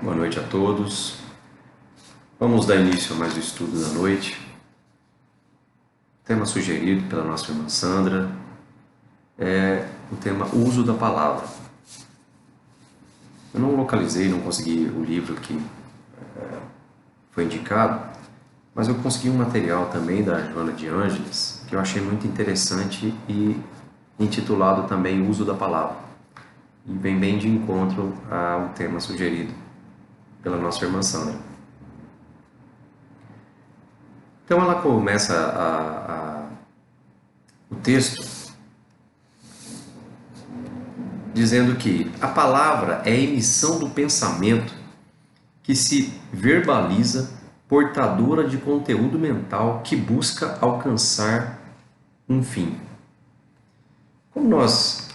Boa noite a todos. Vamos dar início a mais um estudo da noite. Tema sugerido pela nossa irmã Sandra é o tema uso da palavra. Eu não localizei, não consegui o livro que foi indicado, mas eu consegui um material também da Joana de Ângeles que eu achei muito interessante e intitulado também Uso da Palavra. E vem bem de encontro ao tema sugerido pela nossa irmã Sandra. Então ela começa o texto dizendo que a palavra é a emissão do pensamento que se verbaliza, portadora de conteúdo mental que busca alcançar um fim. Como nós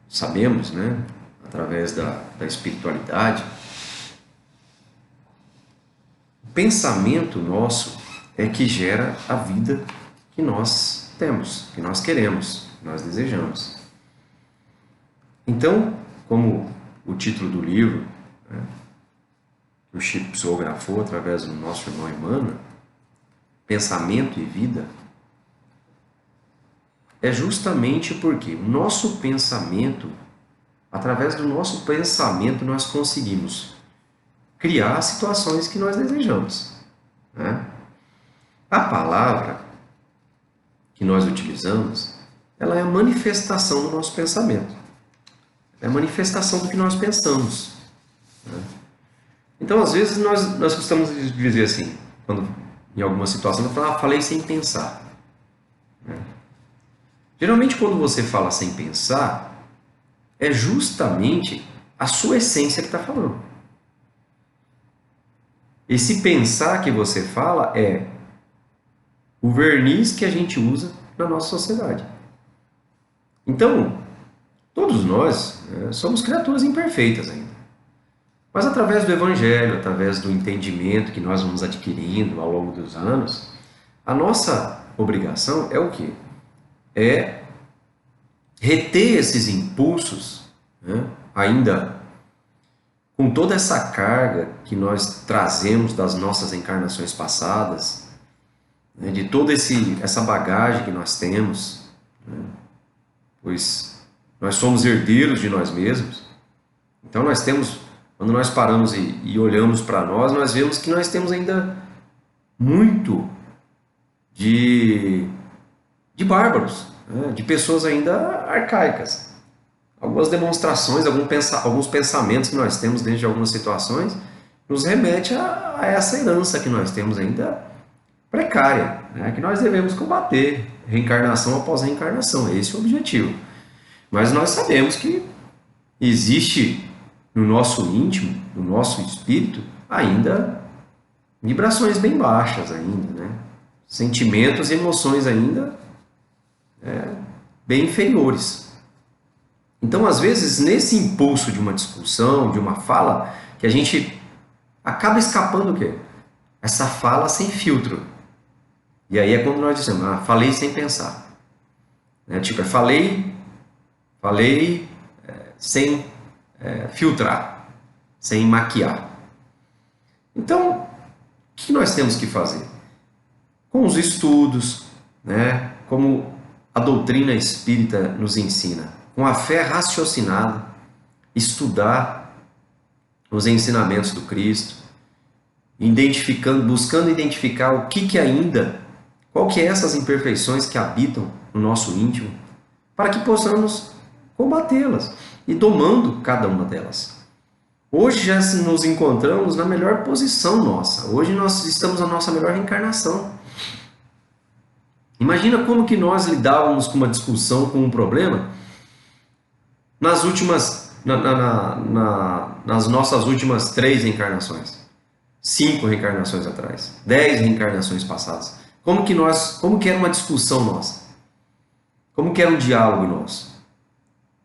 sabemos, né, através da espiritualidade, o pensamento nosso é que gera a vida que nós temos, que nós queremos, que nós desejamos. Então, como o título do livro, né, que o Chico psicografou através do nosso irmão Emmanuel, pensamento e vida, é justamente porque o nosso pensamento, através do nosso pensamento, nós conseguimos criar situações que nós desejamos, né? A palavra que nós utilizamos, ela é a manifestação do nosso pensamento. É a manifestação do que nós pensamos, né? Então, às vezes, nós costumamos dizer assim, quando em alguma situação, eu falo, falei sem pensar, né? Geralmente, quando você fala sem pensar, é justamente a sua essência que está falando. Esse pensar que você fala é o verniz que a gente usa na nossa sociedade. Então, todos nós somos criaturas imperfeitas ainda. Mas através do Evangelho, através do entendimento que nós vamos adquirindo ao longo dos anos, a nossa obrigação é o quê? É reter esses impulsos, né, ainda com toda essa carga que nós trazemos das nossas encarnações passadas, né, de toda essa bagagem que nós temos, né, pois nós somos herdeiros de nós mesmos. Então nós temos, quando nós paramos e olhamos para nós vemos que nós temos ainda muito de bárbaros, né, de pessoas ainda arcaicas. Algumas demonstrações, alguns pensamentos que nós temos dentro de algumas situações nos remete a essa herança que nós temos ainda precária, né, que nós devemos combater, reencarnação após reencarnação. Esse é o objetivo. Mas nós sabemos que existe no nosso íntimo, no nosso espírito, ainda vibrações bem baixas ainda, né? Sentimentos e emoções ainda bem inferiores. Então, às vezes, nesse impulso de uma discussão, de uma fala, que a gente acaba escapando o quê? Essa fala sem filtro. E aí é quando nós dizemos, falei sem pensar. Né? Tipo, falei sem filtrar, sem maquiar. Então, o que nós temos que fazer? Com os estudos, né? Como a doutrina espírita nos ensina, com a fé raciocinada, estudar os ensinamentos do Cristo, buscando identificar o que ainda, qual que é essas imperfeições que habitam no nosso íntimo, para que possamos combatê-las e domando cada uma delas. Hoje já nos encontramos na melhor posição nossa. Hoje nós estamos na nossa melhor reencarnação. Imagina como que nós lidávamos com uma discussão, com um problema, nas nossas últimas 3 reencarnações, 5 reencarnações atrás, 10 reencarnações passadas. Como que era uma discussão nossa? Como que era um diálogo nosso?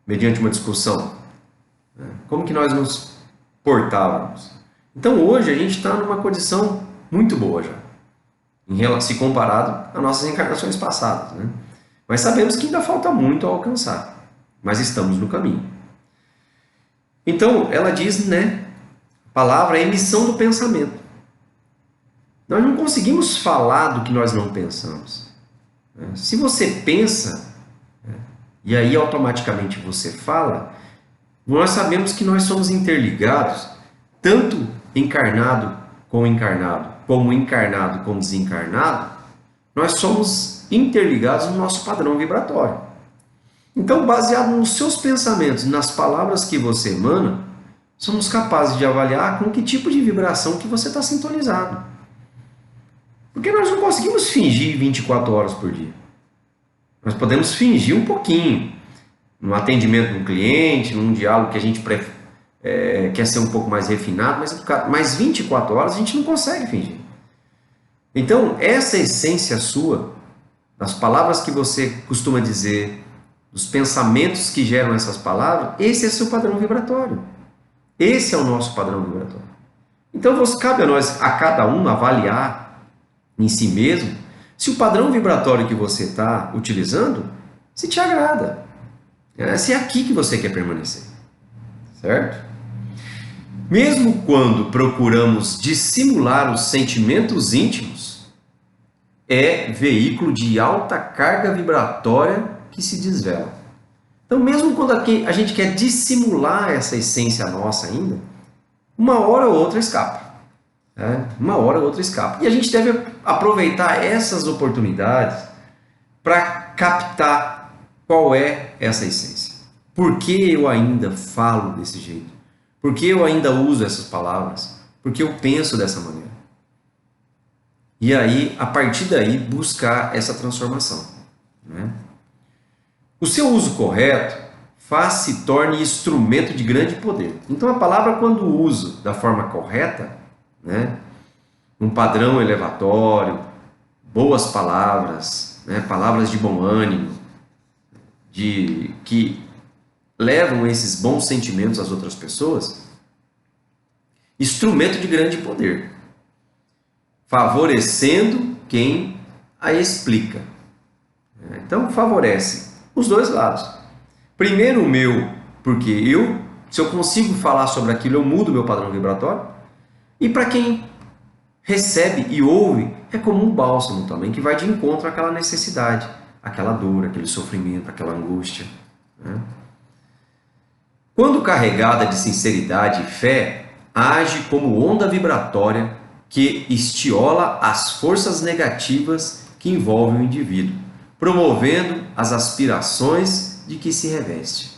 Mediante uma discussão. Como que nós nos portávamos? Então hoje a gente está numa condição muito boa já, se comparado às nossas encarnações passadas, né? Mas sabemos que ainda falta muito a alcançar, mas estamos no caminho. Então ela diz, né, Palavra é emissão do pensamento. Nós não conseguimos falar do que nós não pensamos. Se você pensa, e aí automaticamente você fala, nós sabemos que nós somos interligados, tanto encarnado com encarnado, como encarnado com desencarnado, nós somos interligados no nosso padrão vibratório. Então, baseado nos seus pensamentos, nas palavras que você emana, somos capazes de avaliar com que tipo de vibração que você está sintonizado. Porque nós não conseguimos fingir 24 horas por dia. Nós podemos fingir um pouquinho, no atendimento de um cliente, num diálogo que a gente quer ser um pouco mais refinado, mas 24 horas a gente não consegue fingir. Então, essa essência sua, das palavras que você costuma dizer, dos pensamentos que geram essas palavras, esse é seu padrão vibratório. Esse é o nosso padrão vibratório. Então, cabe a nós, a cada um, avaliar em si mesmo se o padrão vibratório que você está utilizando se te agrada. Se é aqui que você quer permanecer. Certo? Mesmo quando procuramos dissimular os sentimentos íntimos, é veículo de alta carga vibratória que se desvela. Então, mesmo quando a gente quer dissimular essa essência nossa ainda, uma hora ou outra escapa. Uma hora ou outra escapa. E a gente deve aproveitar essas oportunidades para captar qual é essa essência. Por que eu ainda falo desse jeito? Por que eu ainda uso essas palavras? Por que eu penso dessa maneira? E aí, a partir daí, buscar essa transformação. O seu uso correto faz-se torne instrumento de grande poder. Então, a palavra, quando uso da forma correta, um padrão elevatório, boas palavras, palavras de bom ânimo, que levam esses bons sentimentos às outras pessoas, instrumento de grande poder, favorecendo quem a explica. Então, favorece os dois lados. Primeiro o meu, porque se eu consigo falar sobre aquilo, eu mudo meu padrão vibratório. E para quem recebe e ouve, é como um bálsamo também, que vai de encontro àquela necessidade, àquela dor, aquele sofrimento, aquela angústia. Quando carregada de sinceridade e fé, age como onda vibratória que estiola as forças negativas que envolvem o indivíduo, promovendo as aspirações de que se reveste.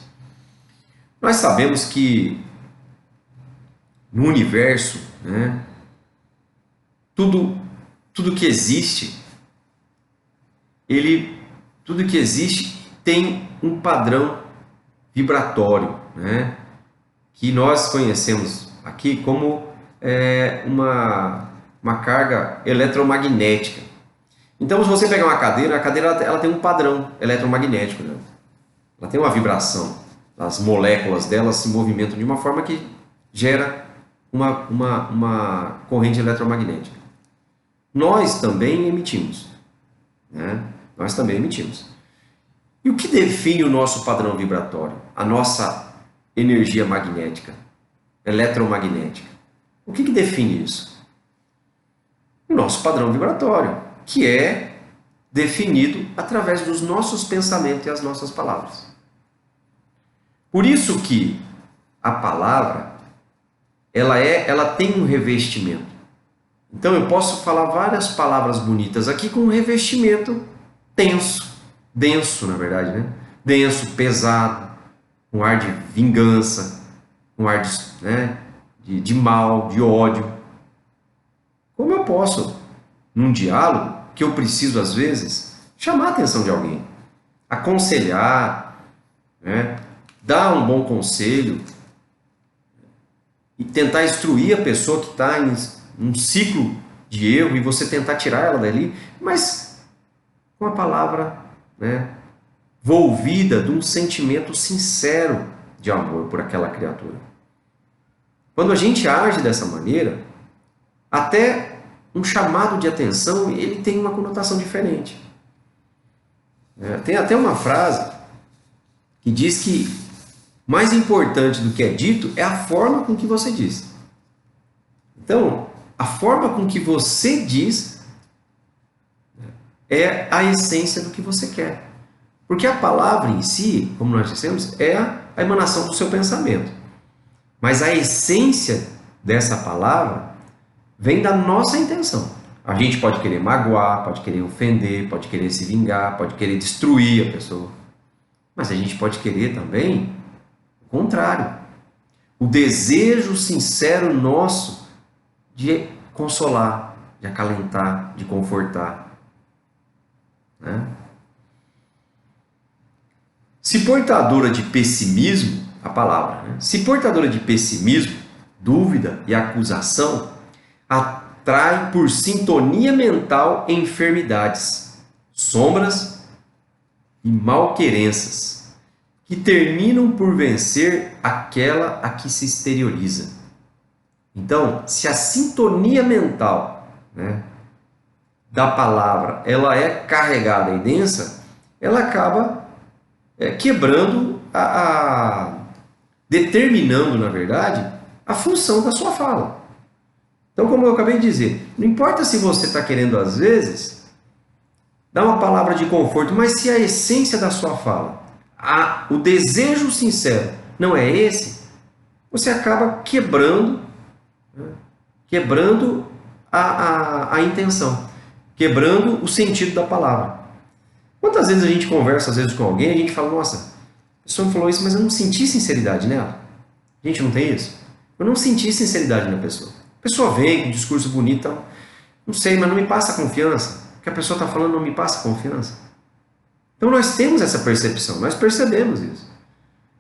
Nós sabemos que no universo, tudo que existe, tudo que existe tem um padrão vibratório, que nós conhecemos aqui como uma carga eletromagnética. Então, se você pegar uma cadeira, a cadeira ela tem um padrão eletromagnético, ela tem uma vibração, as moléculas dela se movimentam de uma forma que gera uma corrente eletromagnética. Nós também emitimos. Nós também emitimos. E o que define o nosso padrão vibratório? A nossa energia magnética, eletromagnética. O que define isso? O nosso padrão vibratório, que é definido através dos nossos pensamentos e as nossas palavras. Por isso que a palavra ela tem um revestimento. Então eu posso falar várias palavras bonitas aqui com um revestimento denso, na verdade, denso, pesado, um ar de vingança, um ar de mal, de ódio. Como eu posso, num diálogo, que eu preciso às vezes chamar a atenção de alguém, aconselhar, dar um bom conselho, e tentar instruir a pessoa que está em um ciclo de erro e você tentar tirar ela dali, mas com a palavra volvida de um sentimento sincero de amor por aquela criatura. Quando a gente age dessa maneira, até um chamado de atenção ele tem uma conotação diferente. Tem até uma frase que diz que mais importante do que é dito é a forma com que você diz. Então, a forma com que você diz é a essência do que você quer. Porque a palavra em si, como nós dissemos, é a emanação do seu pensamento. Mas a essência dessa palavra vem da nossa intenção. A gente pode querer magoar, pode querer ofender, pode querer se vingar, pode querer destruir a pessoa. Mas a gente pode querer também o contrário. O desejo sincero nosso de consolar, de acalentar, de confortar. Né? Se portadora de pessimismo, a palavra, né? Se portadora de pessimismo, dúvida e acusação, atrai por sintonia mental enfermidades, sombras e malquerenças, que terminam por vencer aquela a que se exterioriza. Então, se a sintonia mental, né, da palavra ela é carregada e densa, ela acaba quebrando, determinando, na verdade, a função da sua fala. Então, como eu acabei de dizer, não importa se você está querendo, às vezes, dar uma palavra de conforto, mas se a essência da sua fala, o desejo sincero não é esse, você acaba quebrando, a intenção, quebrando o sentido da palavra. Quantas vezes a gente conversa, às vezes, com alguém, e a gente fala, nossa, a pessoa me falou isso, mas eu não senti sinceridade nela. A gente não tem isso? Eu não senti sinceridade na pessoa. A pessoa vem com um discurso bonito, não sei, mas não me passa confiança. O que a pessoa está falando não me passa confiança. Então nós temos essa percepção, nós percebemos isso.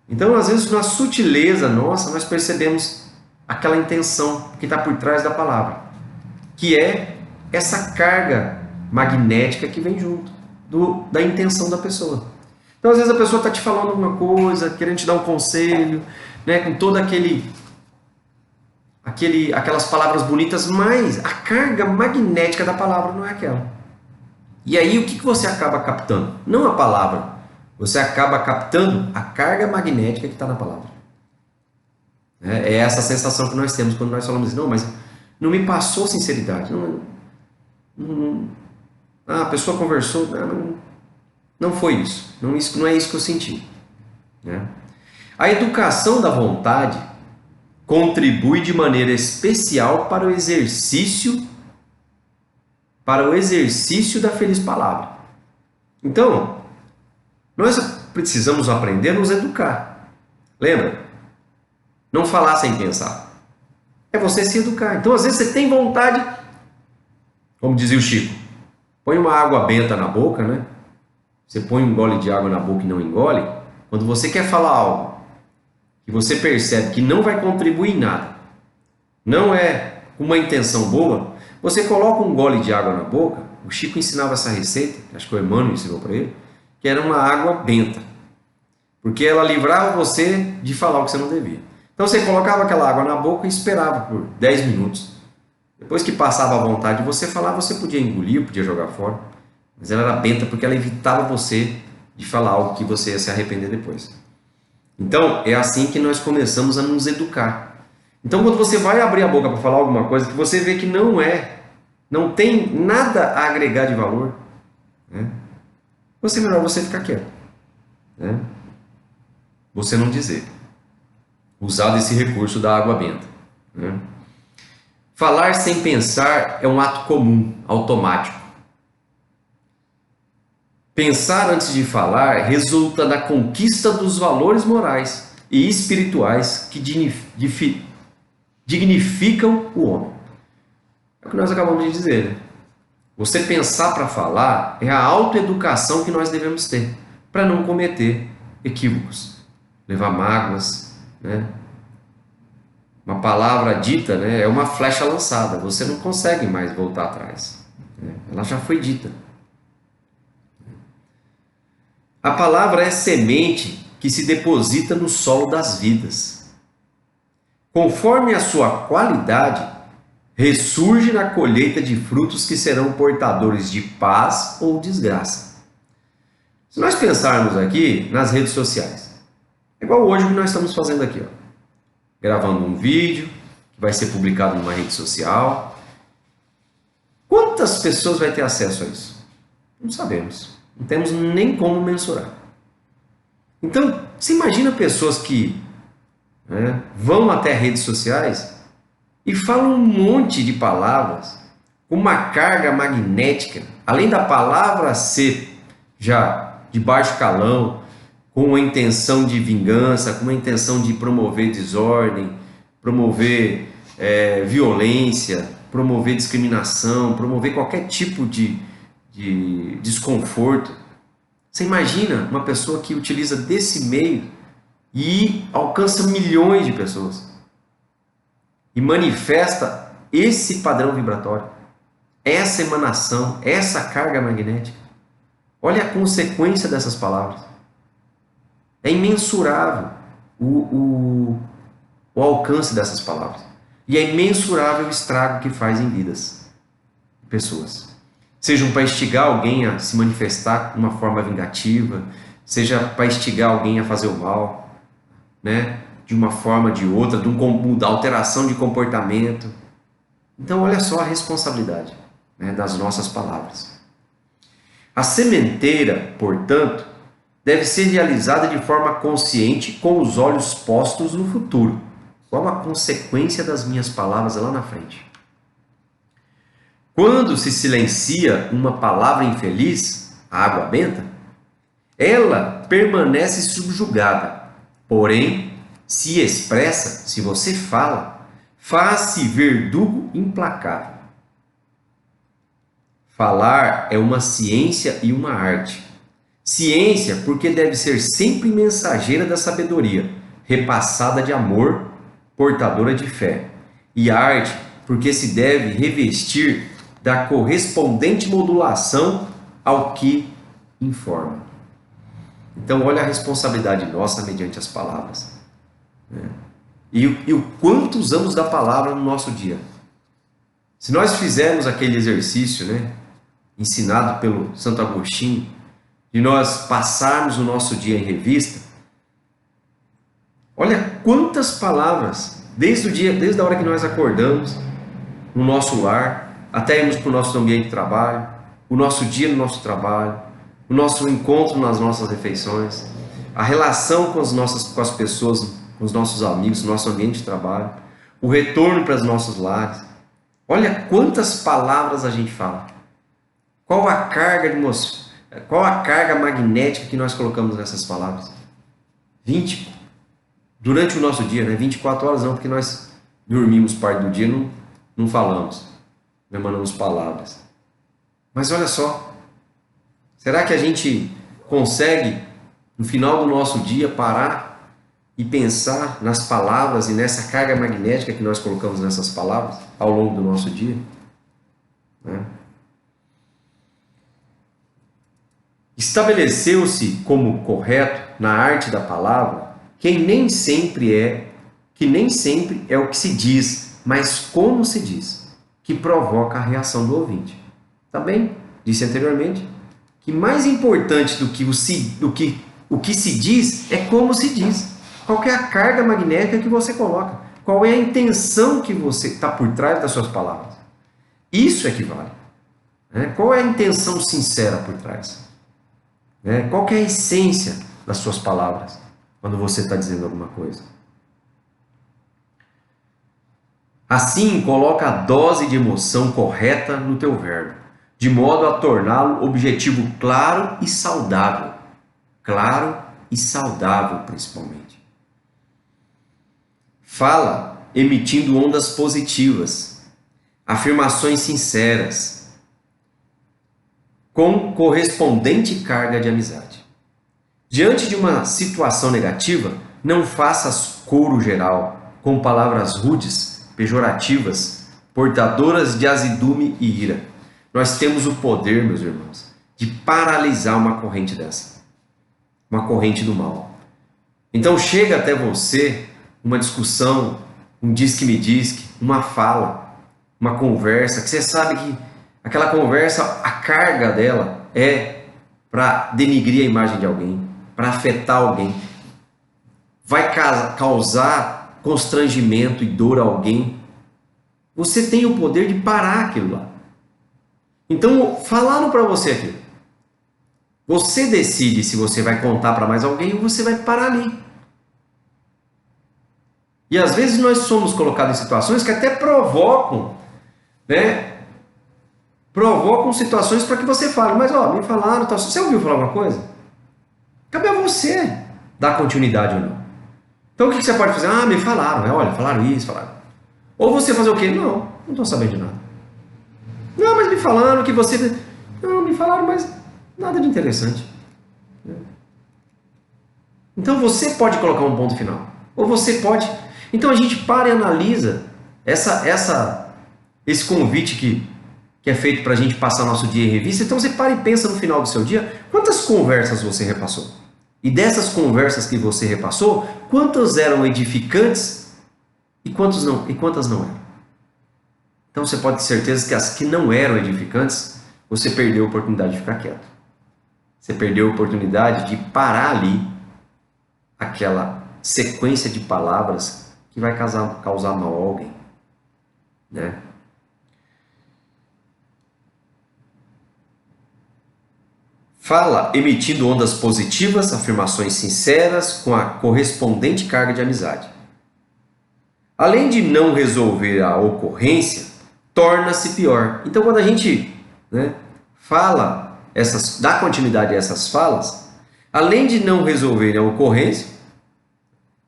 Então, às vezes, na sutileza nossa, nós percebemos aquela intenção que está por trás da palavra, que é essa carga magnética que vem junto da intenção da pessoa. Então, às vezes, a pessoa está te falando alguma coisa, querendo te dar um conselho, né, com todo aquelas palavras bonitas, mas a carga magnética da palavra não é aquela. E aí, o que você acaba captando? Não a palavra, você acaba captando a carga magnética que está na palavra. É essa sensação que nós temos quando nós falamos, não, mas não me passou sinceridade. A pessoa conversou, não foi isso. Não é isso que eu senti. Né? A educação da vontade contribui de maneira especial para o exercício da feliz palavra. Então, nós precisamos aprender a nos educar. Lembra? Não falar sem pensar. É você se educar. Então, às vezes, você tem vontade, como dizia o Chico, põe uma água benta na boca, né? Você põe um gole de água na boca e não engole. Quando você quer falar algo que você percebe que não vai contribuir em nada, não é uma intenção boa, você coloca um gole de água na boca. O Chico ensinava essa receita, acho que o Emmanuel ensinou para ele, que era uma água benta, porque ela livrava você de falar o que você não devia. Então você colocava aquela água na boca e esperava por 10 minutos. Depois que passava a vontade de você falar, você podia engolir, podia jogar fora. Mas ela era benta porque ela evitava você de falar algo que você ia se arrepender depois. Então, é assim que nós começamos a nos educar. Então, quando você vai abrir a boca para falar alguma coisa que você vê que não tem nada a agregar de valor, né? Melhor você ficar quieto. Né? Você não dizer. Usar esse recurso da água benta. Né? Falar sem pensar é um ato comum, automático. Pensar antes de falar resulta da conquista dos valores morais e espirituais que dignificam o homem. É o que nós acabamos de dizer, né? Você pensar para falar é a autoeducação que nós devemos ter para não cometer equívocos, levar mágoas, né? Uma palavra dita, né, é uma flecha lançada, você não consegue mais voltar atrás, né? Ela já foi dita. A palavra é semente que se deposita no solo das vidas. Conforme a sua qualidade, ressurge na colheita de frutos que serão portadores de paz ou desgraça. Se nós pensarmos aqui nas redes sociais, é igual hoje o que nós estamos fazendo aqui, ó, gravando um vídeo vai ser publicado numa rede social. Quantas pessoas vai ter acesso a isso? Não sabemos. Não temos nem como mensurar. Então, você imagina pessoas que, né, vão até redes sociais e falam um monte de palavras com uma carga magnética, além da palavra ser já de baixo calão, com a intenção de vingança, com a intenção de promover desordem, promover violência, promover discriminação, promover qualquer tipo de desconforto. Você imagina uma pessoa que utiliza desse meio e alcança milhões de pessoas e manifesta esse padrão vibratório, essa emanação, essa carga magnética. Olha a consequência dessas palavras. É imensurável o alcance dessas palavras. E é imensurável o estrago que faz em vidas de pessoas. Sejam para instigar alguém a se manifestar de uma forma vingativa, seja para instigar alguém a fazer o mal, né? De uma forma ou de outra, da alteração de comportamento. Então, olha só a responsabilidade, né, das nossas palavras. A sementeira, portanto, deve ser realizada de forma consciente, com os olhos postos no futuro. Qual a consequência das minhas palavras lá na frente? Quando se silencia uma palavra infeliz, a água benta, ela permanece subjugada. Porém, se expressa, se você fala, faz-se verdugo implacável. Falar é uma ciência e uma arte. Ciência porque deve ser sempre mensageira da sabedoria, repassada de amor, portadora de fé. E arte porque se deve revestir da correspondente modulação ao que informa. Então, olha a responsabilidade nossa mediante as palavras, né? E o quanto usamos da palavra no nosso dia. Se nós fizermos aquele exercício, né, ensinado pelo Santo Agostinho, de nós passarmos o nosso dia em revista, olha quantas palavras, desde a hora que nós acordamos, no nosso lar, até irmos para o nosso ambiente de trabalho, o nosso dia no nosso trabalho, o nosso encontro nas nossas refeições, a relação com as pessoas, com os nossos amigos, no nosso ambiente de trabalho, o retorno para os nossos lares. Olha quantas palavras a gente fala. Qual a carga magnética que nós colocamos nessas palavras? 20 durante o nosso dia, né? 24 horas não, porque nós dormimos parte do dia, não falamos, não emanamos palavras. Mas olha só, será que a gente consegue, no final do nosso dia, parar e pensar nas palavras e nessa carga magnética que nós colocamos nessas palavras ao longo do nosso dia? Né? Estabeleceu-se como correto na arte da palavra que nem sempre é o que se diz, mas como se diz, que provoca a reação do ouvinte. Também disse anteriormente que mais importante do que o que se diz é como se diz. Qual é a carga magnética que você coloca? Qual é a intenção que você está por trás das suas palavras? Isso é que vale. Né? Qual é a intenção sincera por trás? Né? Qual é a essência das suas palavras quando você está dizendo alguma coisa? Assim, coloca a dose de emoção correta no teu verbo, de modo a torná-lo objetivo claro e saudável. Claro e saudável, principalmente. Fala emitindo ondas positivas, afirmações sinceras, com correspondente carga de amizade. Diante de uma situação negativa, não faças coro geral, com palavras rudes, pejorativas, portadoras de azedume e ira. Nós temos o poder, meus irmãos, de paralisar uma corrente dessa, uma corrente do mal. Então chega até você uma discussão, um diz-que-me-diz-que, uma fala, uma conversa, que você sabe que aquela conversa, a carga dela é para denigrir a imagem de alguém, para afetar alguém, vai causar constrangimento e dor a alguém você tem o poder de parar aquilo lá. Então, falaram para você aquilo. Você decide se você vai contar para mais alguém ou você vai parar ali. E às vezes nós somos colocados em situações que até provocam, né? Provocam situações para que você fale, mas ó, me falaram, tal. Você ouviu falar alguma coisa? Cabe a você dar continuidade ou não. Então o que você pode fazer? Ah, me falaram, né? Olha, falaram isso, falaram. Ou você fazer o quê? Não estou sabendo de nada. Não, mas me falaram que você... Não, me falaram, mas nada de interessante. Então você pode colocar um ponto final. Ou você pode... Então a gente para e analisa esse convite que é feito para a gente passar nosso dia em revista. Então você para e pensa no final do seu dia, quantas conversas você repassou? E dessas conversas que você repassou, quantas eram edificantes e quantas não eram? Então você pode ter certeza que as que não eram edificantes, você perdeu a oportunidade de ficar quieto. Você perdeu a oportunidade de parar ali aquela sequência de palavras que vai causar mal a alguém, né? Fala emitindo ondas positivas, afirmações sinceras com a correspondente carga de amizade. Além de não resolver a ocorrência, torna-se pior. Então, quando a gente, né, dá continuidade a essas falas, além de não resolver a ocorrência,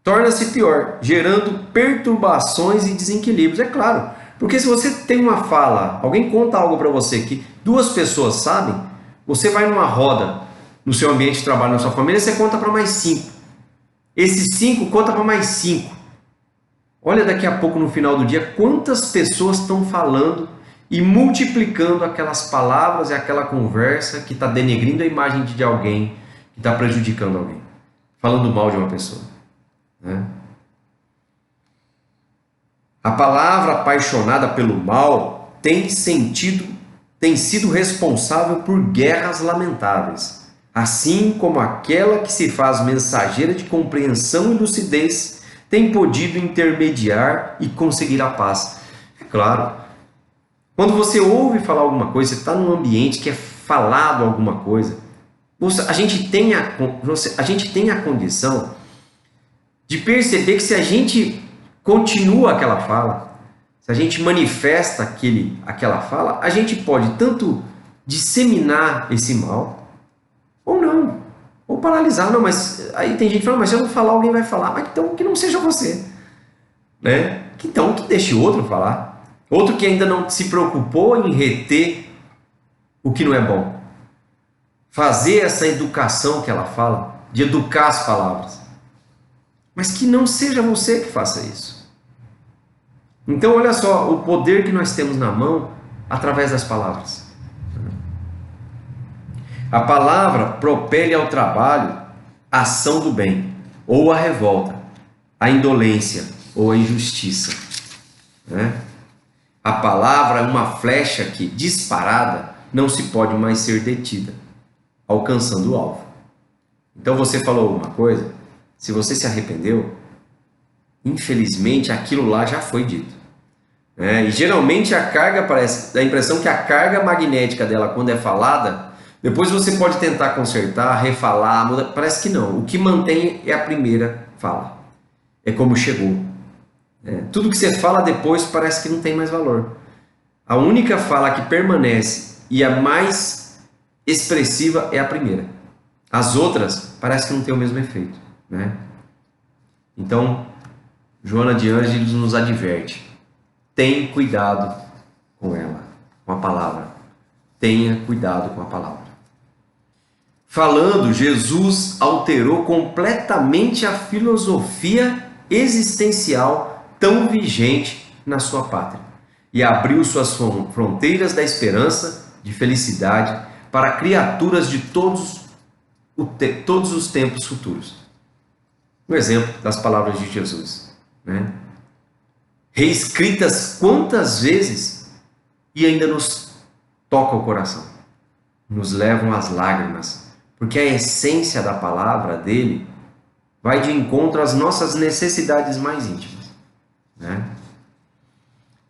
torna-se pior, gerando perturbações e desequilíbrios. É claro, porque se você tem uma fala, alguém conta algo para você que duas pessoas sabem, você vai numa roda no seu ambiente de trabalho, na sua família, você conta para mais 5. Esses 5 conta para mais 5. Olha daqui a pouco no final do dia quantas pessoas estão falando e multiplicando aquelas palavras e aquela conversa que está denegrindo a imagem de alguém, que está prejudicando alguém, falando mal de uma pessoa, né? A palavra apaixonada pelo mal tem sido responsável por guerras lamentáveis, assim como aquela que se faz mensageira de compreensão e lucidez tem podido intermediar e conseguir a paz. É claro, quando você ouve falar alguma coisa, você está num ambiente que é falado alguma coisa, a gente tem a condição de perceber que se a gente continua aquela fala, se a gente manifesta aquela fala, a gente pode tanto disseminar esse mal, ou não, ou paralisar. Não, mas aí tem gente que fala, mas se eu não falar, alguém vai falar. Mas então que não seja você, né? Então que deixe outro falar. Outro que ainda não se preocupou em reter o que não é bom. Fazer essa educação que ela fala, de educar as palavras. Mas que não seja você que faça isso. Então, olha só o poder que nós temos na mão através das palavras. A palavra propele ao trabalho a ação do bem, ou a revolta, a indolência, ou a injustiça, né? A palavra é uma flecha que, disparada, não se pode mais ser detida, alcançando o alvo. Então você falou alguma coisa, se você se arrependeu, infelizmente aquilo lá já foi dito. E geralmente a carga dá a impressão que a carga magnética dela, quando é falada, depois você pode tentar consertar, refalar, mudar. Parece que não. O que mantém é a primeira fala. É como chegou. Tudo que você fala depois parece que não tem mais valor. A única fala que permanece e a mais expressiva é a primeira. As outras parece que não tem o mesmo efeito, né? Então, Joana de Ângeles nos adverte. Tenha cuidado com ela, com a palavra. Tenha cuidado com a palavra. Falando, Jesus alterou completamente a filosofia existencial tão vigente na sua pátria e abriu suas fronteiras da esperança, de felicidade, para criaturas de todos os tempos futuros. Um exemplo das palavras de Jesus, né? Reescritas quantas vezes e ainda nos toca o coração, nos levam às lágrimas, porque a essência da palavra dele vai de encontro às nossas necessidades mais íntimas, né?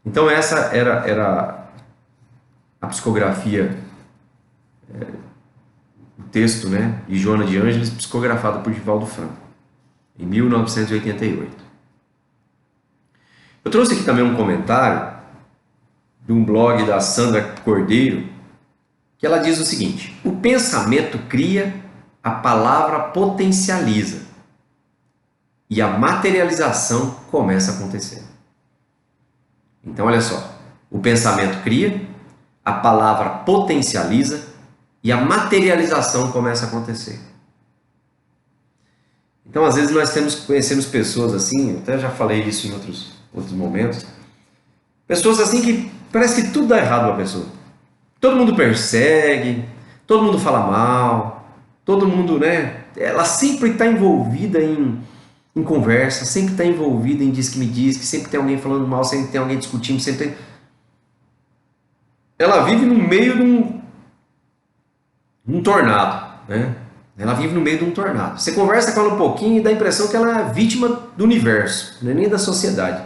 Então essa era a psicografia, o texto, né, de Joana de Ângeles, psicografado por Divaldo Franco, em 1988. Eu trouxe aqui também um comentário de um blog da Sandra Cordeiro, que ela diz o seguinte: o pensamento cria, a palavra potencializa e a materialização começa a acontecer. Então, olha só, o pensamento cria, a palavra potencializa e a materialização começa a acontecer. Então, às vezes nós conhecemos pessoas assim, eu até já falei isso em outros momentos, pessoas assim que parece que tudo dá errado para a pessoa. Todo mundo persegue, todo mundo fala mal, todo mundo, né? Ela sempre está envolvida em conversa, sempre está envolvida em diz que me diz, que sempre tem alguém falando mal, sempre tem alguém discutindo, sempre tem... Ela vive no meio de um tornado, né? Ela vive no meio de um tornado. Você conversa com ela um pouquinho e dá a impressão que ela é vítima do universo, não é nem da sociedade.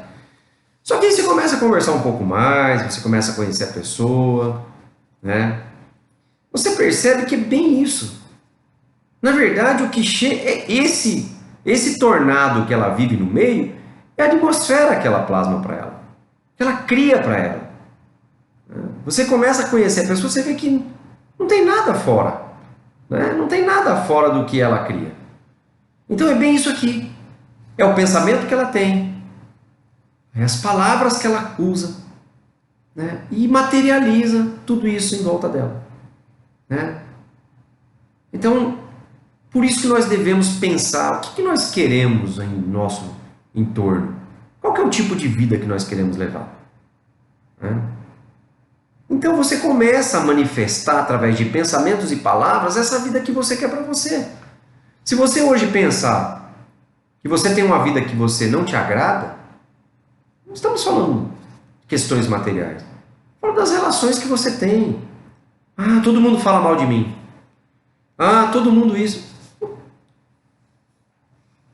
Só que aí você começa a conversar um pouco mais, você começa a conhecer a pessoa, né? Você percebe que é bem isso. Na verdade, o que é esse tornado que ela vive no meio é a atmosfera que ela plasma para ela, que ela cria para ela. Você começa a conhecer a pessoa, você vê que não tem nada fora, né? Não tem nada fora do que ela cria. Então é bem isso aqui. É o pensamento que ela tem, é as palavras que ela usa, né? E materializa tudo isso em volta dela, né? Então, por isso que nós devemos pensar o que nós queremos em nosso entorno. Qual que é o tipo de vida que nós queremos levar, né? Então você começa a manifestar através de pensamentos e palavras essa vida que você quer para você. Se você hoje pensar que você tem uma vida que você não te agrada, não estamos falando de questões materiais. Fala das relações que você tem. Ah, todo mundo fala mal de mim. Ah, todo mundo isso.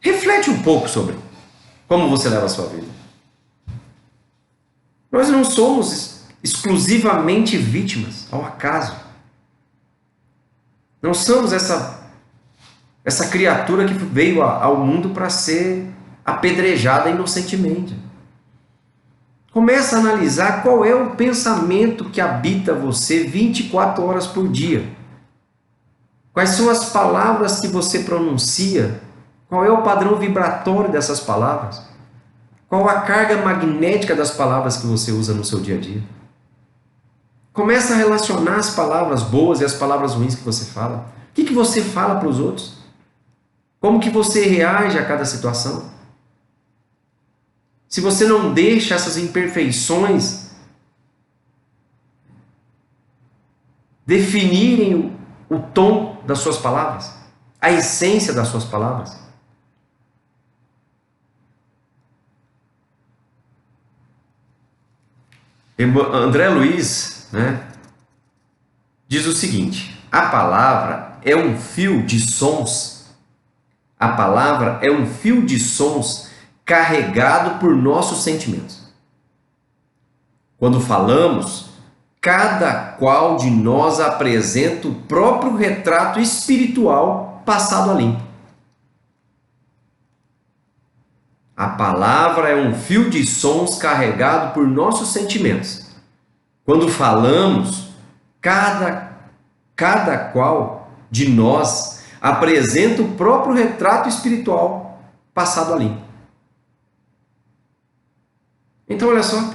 Reflete um pouco sobre como você leva a sua vida. Nós não somos exclusivamente vítimas ao acaso. Não somos essa criatura que veio ao mundo para ser apedrejada inocentemente. Começa a analisar qual é o pensamento que habita você 24 horas por dia. Quais são as palavras que você pronuncia? Qual é o padrão vibratório dessas palavras? Qual a carga magnética das palavras que você usa no seu dia a dia? Começa a relacionar as palavras boas e as palavras ruins que você fala. O que você fala para os outros? Como que você reage a cada situação? Se você não deixa essas imperfeições definirem o tom das suas palavras, a essência das suas palavras. André Luiz, né, diz o seguinte: a palavra é um fio de sons. A palavra é um fio de sons carregado por nossos sentimentos. Quando falamos, cada qual de nós apresenta o próprio retrato espiritual passado a limpo. A palavra é um fio de sons carregado por nossos sentimentos. Quando falamos, cada qual de nós apresenta o próprio retrato espiritual passado a limpo. Então, olha só.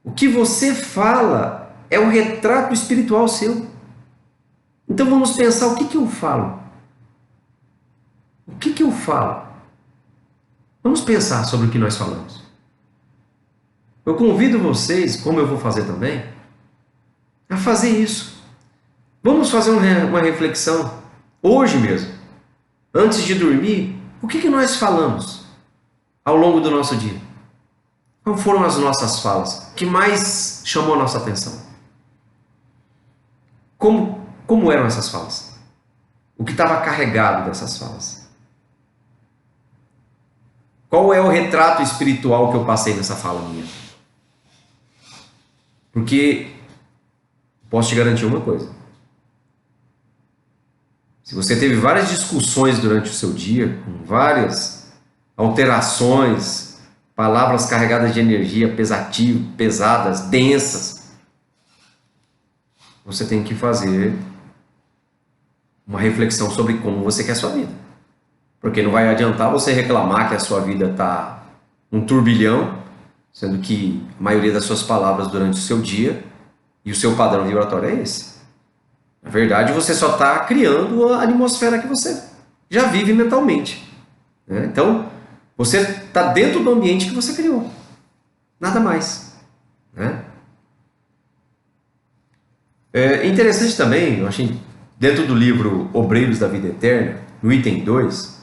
O que você fala é o retrato espiritual seu. Então vamos pensar, o que eu falo? O que eu falo? Vamos pensar sobre o que nós falamos. Eu convido vocês, como eu vou fazer também, a fazer isso. Vamos fazer uma reflexão hoje mesmo, antes de dormir. O que nós falamos ao longo do nosso dia? Quais foram as nossas falas que mais chamou a nossa atenção? Como eram essas falas? O que estava carregado dessas falas? Qual é o retrato espiritual que eu passei nessa fala minha? Porque posso te garantir uma coisa. Se você teve várias discussões durante o seu dia, com várias alterações, palavras carregadas de energia, pesadas, densas, você tem que fazer uma reflexão sobre como você quer a sua vida. Porque não vai adiantar você reclamar que a sua vida está um turbilhão, sendo que a maioria das suas palavras durante o seu dia e o seu padrão vibratório é esse. Na verdade, você só está criando a atmosfera que você já vive mentalmente. Né? Então, você está dentro do ambiente que você criou. Nada mais. Né? É interessante também, eu achei, dentro do livro Obreiros da Vida Eterna, no item 2,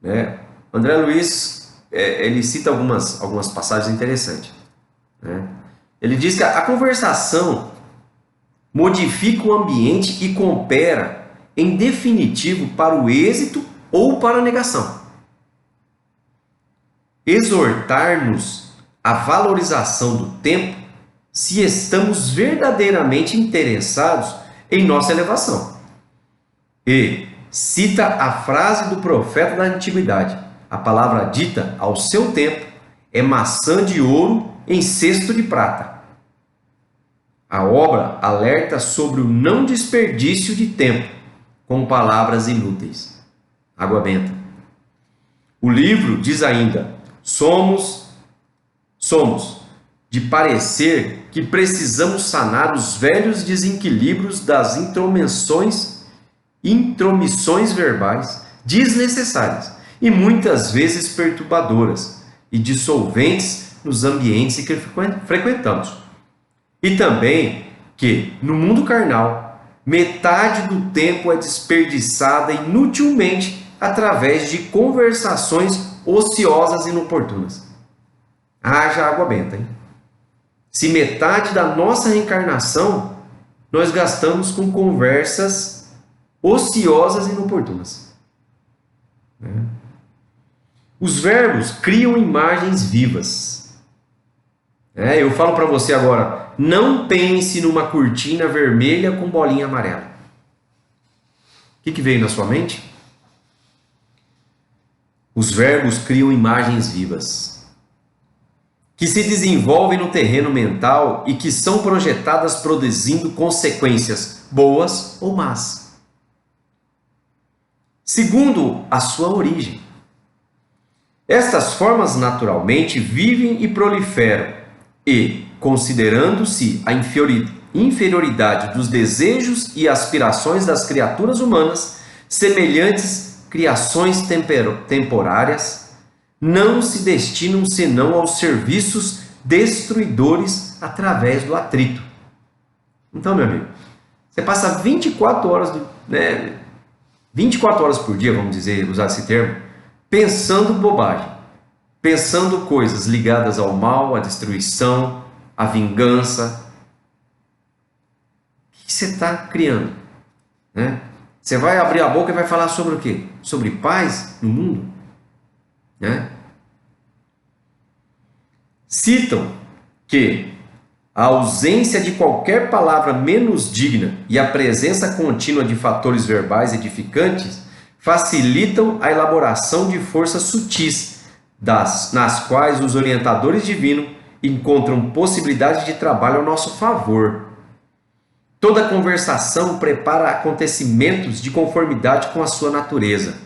né, André Luiz ele cita algumas passagens interessantes. Né? Ele diz que a conversação modifica o ambiente e coopera, em definitivo, para o êxito ou para a negação. Exortar-nos à valorização do tempo se estamos verdadeiramente interessados em nossa elevação. E cita a frase do profeta da antiguidade: a palavra dita ao seu tempo é maçã de ouro em cesto de prata. A obra alerta sobre o não desperdício de tempo com palavras inúteis. Água benta. O livro diz ainda: somos de parecer que precisamos sanar os velhos desequilíbrios das intromissões verbais desnecessárias e muitas vezes perturbadoras e dissolventes nos ambientes que frequentamos. E também que, no mundo carnal, metade do tempo é desperdiçada inutilmente através de conversações ociosas e inoportunas. Haja água benta, hein? Se metade da nossa reencarnação nós gastamos com conversas ociosas e inoportunas. Os verbos criam imagens vivas. Eu falo para você agora, não pense numa cortina vermelha com bolinha amarela. O que veio na sua mente? Os verbos criam imagens vivas, que se desenvolvem no terreno mental e que são projetadas produzindo consequências boas ou más, segundo a sua origem. Estas formas naturalmente vivem e proliferam e, considerando-se a inferioridade dos desejos e aspirações das criaturas humanas, semelhantes criações temporárias, não se destinam senão aos serviços destruidores através do atrito. Então, meu amigo, você passa 24 horas, 24 horas por dia, vamos dizer, usar esse termo, pensando bobagem, pensando coisas ligadas ao mal, à destruição, à vingança. O que você está criando? Né? Você vai abrir a boca e vai falar sobre o quê? Sobre paz no mundo? Né? Citam que a ausência de qualquer palavra menos digna e a presença contínua de fatores verbais edificantes facilitam a elaboração de forças sutis, nas quais os orientadores divinos encontram possibilidade de trabalho ao nosso favor. Toda conversação prepara acontecimentos de conformidade com a sua natureza,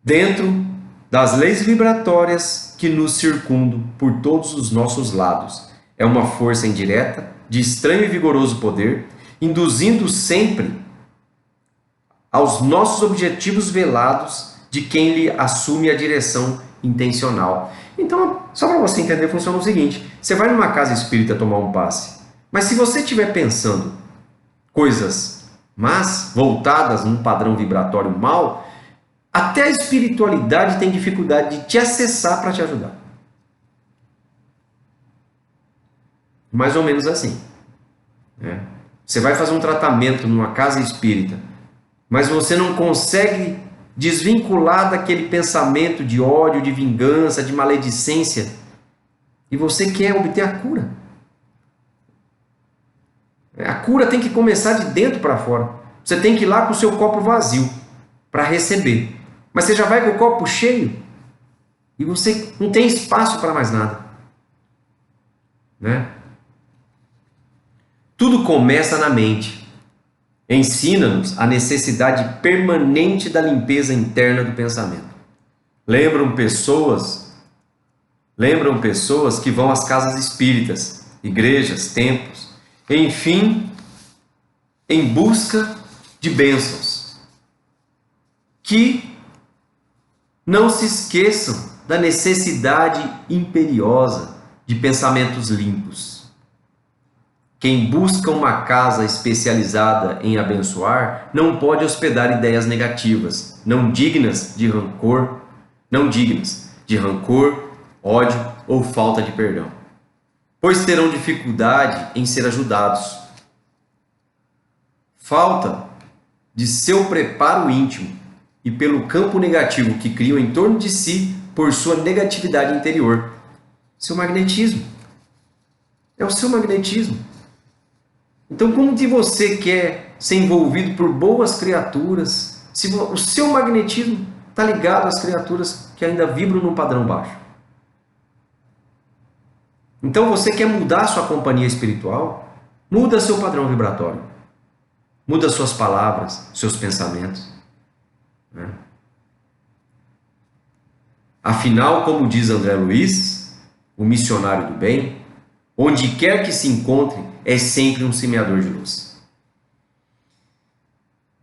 dentro das leis vibratórias que nos circundam por todos os nossos lados. É uma força indireta, de estranho e vigoroso poder, induzindo sempre aos nossos objetivos velados de quem lhe assume a direção intencional. Então, só para você entender, funciona o seguinte: você vai numa casa espírita tomar um passe, mas se você estiver pensando coisas más, voltadas num padrão vibratório mal, até a espiritualidade tem dificuldade de te acessar para te ajudar. Mais ou menos assim. Você vai fazer um tratamento numa casa espírita, mas você não consegue desvincular daquele pensamento de ódio, de vingança, de maledicência, e você quer obter a cura. A cura tem que começar de dentro para fora. Você tem que ir lá com o seu copo vazio para receber. Mas você já vai com o copo cheio e você não tem espaço para mais nada. Né? Tudo começa na mente. Ensina-nos a necessidade permanente da limpeza interna do pensamento. Lembram pessoas que vão às casas espíritas, igrejas, templos, enfim, em busca de bênçãos. Que não se esqueçam da necessidade imperiosa de pensamentos limpos. Quem busca uma casa especializada em abençoar não pode hospedar ideias negativas, não dignas de rancor, ódio ou falta de perdão, pois terão dificuldade em ser ajudados. Falta de seu preparo íntimo e pelo campo negativo que criam em torno de si por sua negatividade interior. Seu magnetismo. É o seu magnetismo. Então, como que você quer ser envolvido por boas criaturas se o seu magnetismo está ligado às criaturas que ainda vibram num padrão baixo? Então, você quer mudar sua companhia espiritual? Muda seu padrão vibratório. Muda suas palavras, seus pensamentos. Né? Afinal, como diz André Luiz, o missionário do bem, onde quer que se encontre, é sempre um semeador de luz.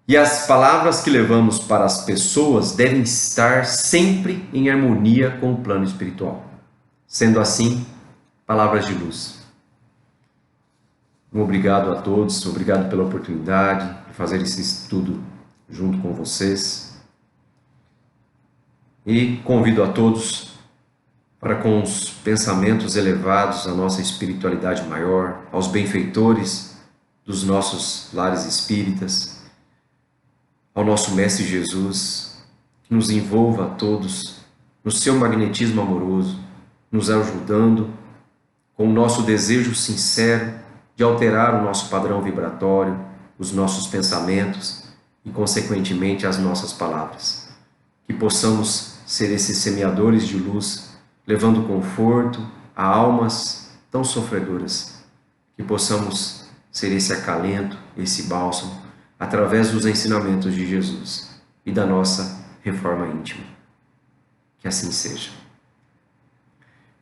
E as palavras que levamos para as pessoas devem estar sempre em harmonia com o plano espiritual. Sendo assim, palavras de luz. Um obrigado a todos, obrigado pela oportunidade de fazer esse estudo junto com vocês. E convido a todos para, com os pensamentos elevados à nossa espiritualidade maior, aos benfeitores dos nossos lares espíritas, ao nosso Mestre Jesus, que nos envolva a todos no seu magnetismo amoroso, nos ajudando com o nosso desejo sincero de alterar o nosso padrão vibratório, os nossos pensamentos e, consequentemente, as nossas palavras. Que possamos ser esses semeadores de luz, levando conforto a almas tão sofredoras, que possamos ser esse acalento, esse bálsamo, através dos ensinamentos de Jesus e da nossa reforma íntima. Que assim seja.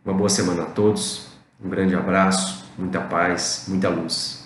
Uma boa semana a todos, um grande abraço, muita paz, muita luz.